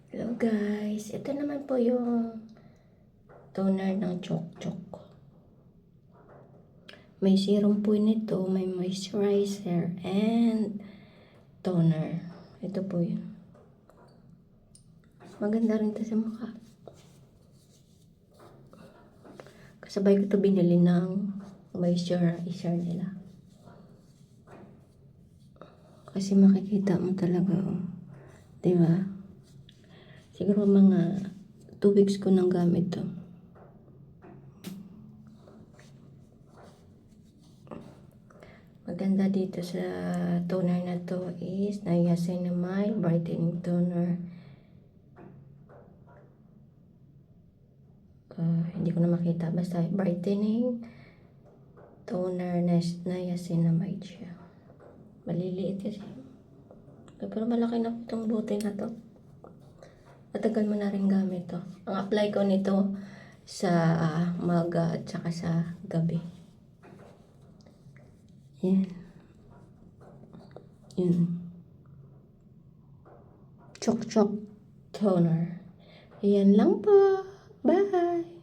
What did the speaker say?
Hello guys, ito naman po yung toner ng Chok Chok. May serum po nito, may moisturizer and toner. Ito po yun. Maganda rin ito sa mukha. Kasabay ko ito binili ng moisturizer nila. Kasi makikita mo talaga, oh. Diba? Siguro mga 2 weeks ko nang gamit to. Maganda dito sa toner na to is niacinamide brightening toner. Hindi ko na makita. Basta brightening toner na niacinamide siya. Maliliit kasi. Pero malaki na itong bote na to. Matagal mo na rin gamit to. Ang apply ko nito sa umaga at saka sa gabi. Yan. Yun. Chok Chok toner. Yan lang po. Bye!